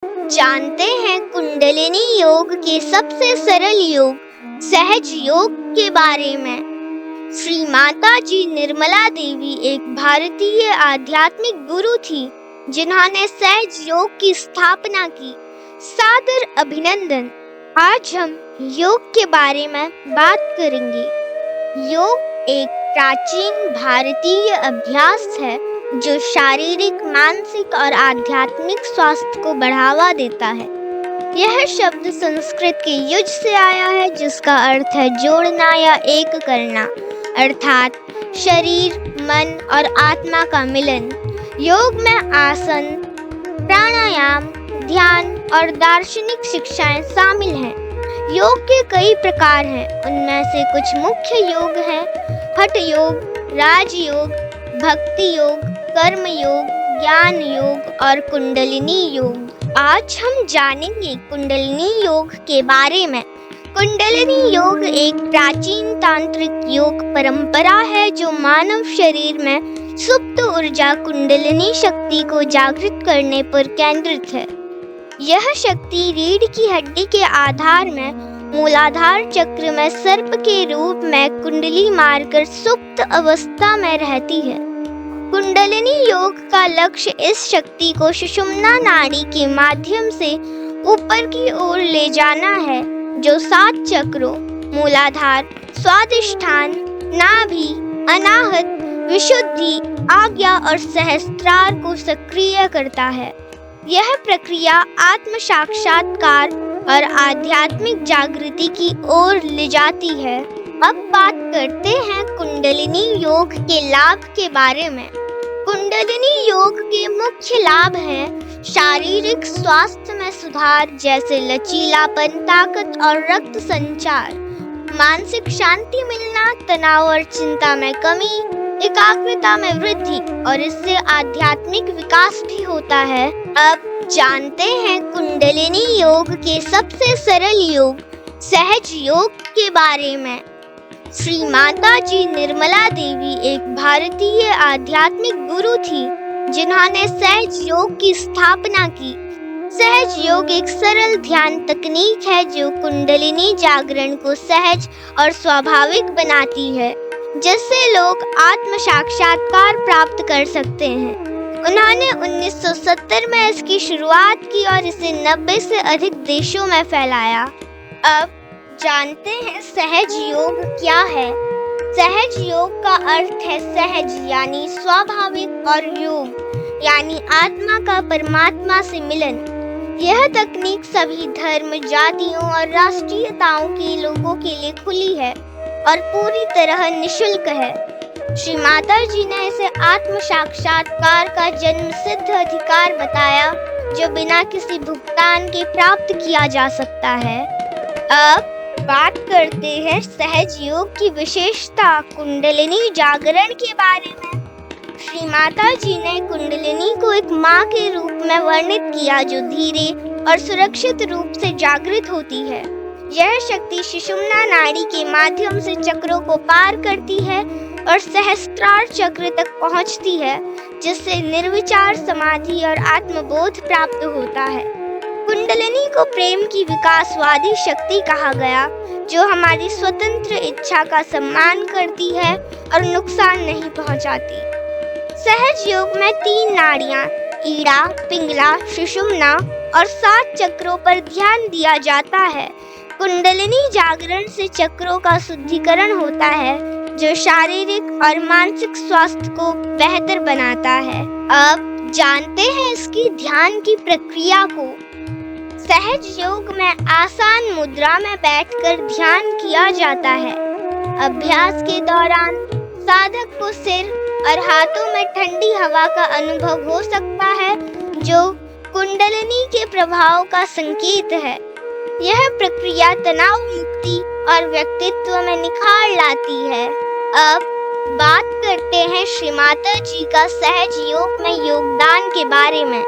जानते हैं कुंडलिनी योग के सबसे सरल योग सहज योग के बारे में। श्री माता जी निर्मला देवी एक भारतीय आध्यात्मिक गुरु थी जिन्होंने सहज योग की स्थापना की। सादर अभिनंदन। आज हम योग के बारे में बात करेंगे। योग एक प्राचीन भारतीय अभ्यास है जो शारीरिक, मानसिक और आध्यात्मिक स्वास्थ्य को बढ़ावा देता है। यह शब्द संस्कृत के युज से आया है जिसका अर्थ है जोड़ना या एक करना, अर्थात शरीर, मन और आत्मा का मिलन। योग में आसन, प्राणायाम, ध्यान और दार्शनिक शिक्षाएं शामिल हैं। योग के कई प्रकार हैं, उनमें से कुछ मुख्य योग हैं: हठ योग, राजयोग, भक्ति योग, कर्म योग, ज्ञान योग और कुंडलिनी योग। आज हम जानेंगे कुंडलिनी योग के बारे में। कुंडलिनी योग एक प्राचीन तांत्रिक योग परंपरा है जो मानव शरीर में सुप्त ऊर्जा कुंडलिनी शक्ति को जागृत करने पर केंद्रित है। यह शक्ति रीढ़ की हड्डी के आधार में मूलाधार चक्र में सर्प के रूप में कुंडली मारकर सुप्त अवस्था में रहती है। कुंडलिनी योग का लक्ष्य इस शक्ति को सुषुम्ना नाड़ी के माध्यम से ऊपर की ओर ले जाना है, जो 7 चक्रों मूलाधार, स्वादिष्ठान, नाभि, अनाहत, विशुद्धि, आज्ञा और सहस्त्रार को सक्रिय करता है। यह प्रक्रिया आत्म साक्षात्कार और आध्यात्मिक जागृति की ओर ले जाती है। अब बात करते हैं कुंडलिनी योग के लाभ के बारे में। कुंडलिनी योग के मुख्य लाभ हैं शारीरिक स्वास्थ्य में सुधार जैसे लचीलापन, ताकत और रक्त संचार, मानसिक शांति मिलना, तनाव और चिंता में कमी, एकाग्रता में वृद्धि और इससे आध्यात्मिक विकास भी होता है। अब जानते हैं कुंडलिनी योग के सबसे सरल योग सहज योग के बारे में। श्री माता जी निर्मला देवी एक भारतीय आध्यात्मिक गुरु थी जिन्होंने सहज योग की स्थापना की। सहज योग एक सरल ध्यान तकनीक है जो कुंडलिनी जागरण को सहज और स्वाभाविक बनाती है, जिससे लोग आत्म साक्षात्कार प्राप्त कर सकते हैं। उन्होंने 1970 में इसकी शुरुआत की और इसे 90 से अधिक देशों में फैलाया। अब जानते हैं सहज योग क्या है। सहज योग का अर्थ है सहज यानी स्वाभाविक और योग यानी आत्मा का परमात्मा से मिलन। यह तकनीक सभी धर्म, जातियों और राष्ट्रीयताओं के लोगों के लिए खुली है और पूरी तरह निःशुल्क है। श्री माता जी ने इसे आत्म साक्षात्कार का जन्म सिद्ध अधिकार बताया जो बिना किसी भुगतान के प्राप्त किया जा सकता है। अब बात करते हैं सहज योग की विशेषता कुंडलिनी जागरण के बारे में। श्री माता जी ने कुंडलिनी को एक माँ के रूप में वर्णित किया जो धीरे और सुरक्षित रूप से जागृत होती है। यह शक्ति सुषुम्ना नाड़ी के माध्यम से चक्रों को पार करती है और सहस्त्रार चक्र तक पहुंचती है, जिससे निर्विचार समाधि और आत्मबोध प्राप्त होता है। कुंडलिनी को प्रेम की विकासवादी शक्ति कहा गया, जो हमारी स्वतंत्र इच्छा का सम्मान करती है और नुकसान नहीं पहुंचाती। सहज योग में 3 नाड़ियां ईड़ा, पिंगला, सुषुम्ना और 7 चक्रों पर ध्यान दिया जाता है। कुंडलिनी जागरण से चक्रों का शुद्धिकरण होता है जो शारीरिक और मानसिक स्वास्थ्य को बेहतर बनाता है। अब जानते हैं इसकी ध्यान की प्रक्रिया को। सहज योग में आसान मुद्रा में बैठकर ध्यान किया जाता है। अभ्यास के दौरान साधक को सिर और हाथों में ठंडी हवा का अनुभव हो सकता है जो कुंडलिनी के प्रभाव का संकेत है। यह प्रक्रिया तनाव मुक्ति और व्यक्तित्व में निखार लाती है। अब बात करते हैं श्री माता जी का सहज योग में योगदान के बारे में।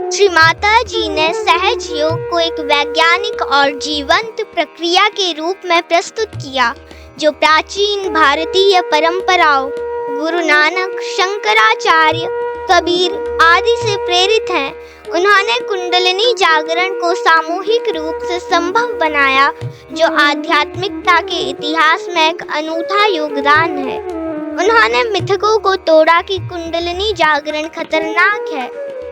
श्री माता जी ने सहज योग को एक वैज्ञानिक और जीवंत प्रक्रिया के रूप में प्रस्तुत किया जो प्राचीन भारतीय परंपराओं गुरु नानक, शंकराचार्य कबीर आदि से प्रेरित हैं। उन्होंने कुंडलिनी जागरण को सामूहिक रूप से संभव बनाया, जो आध्यात्मिकता के इतिहास में एक अनूठा योगदान है। उन्होंने मिथकों को तोड़ा कि कुंडलिनी जागरण खतरनाक है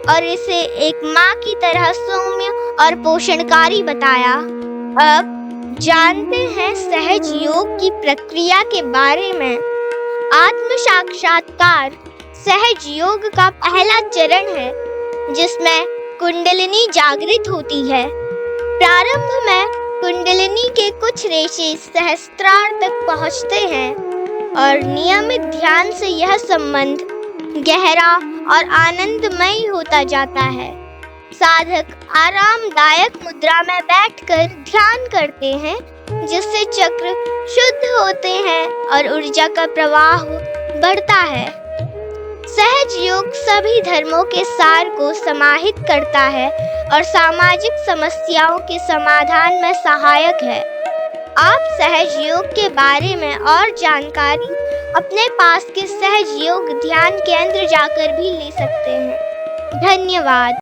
और इसे एक माँ की तरह सौम्य और पोषणकारी बताया। अब जानते हैं सहज योग की प्रक्रिया के बारे में। आत्म साक्षात्कार सहज योग का पहला चरण है, जिसमें कुंडलिनी जागृत होती है। प्रारंभ में कुंडलिनी के कुछ रेशे सहस्त्रार तक पहुंचते हैं और नियमित ध्यान से यह संबंध गहरा और आनंदमय होता जाता है। साधक आरामदायक मुद्रा में बैठकर ध्यान करते हैं, जिससे चक्र शुद्ध होते हैं और ऊर्जा का प्रवाह बढ़ता है। सहज योग सभी धर्मों के सार को समाहित करता है और सामाजिक समस्याओं के समाधान में सहायक है। आप सहज योग के बारे में और जानकारी अपने पास के सहज योग ध्यान केंद्र जाकर भी ले सकते हैं। धन्यवाद।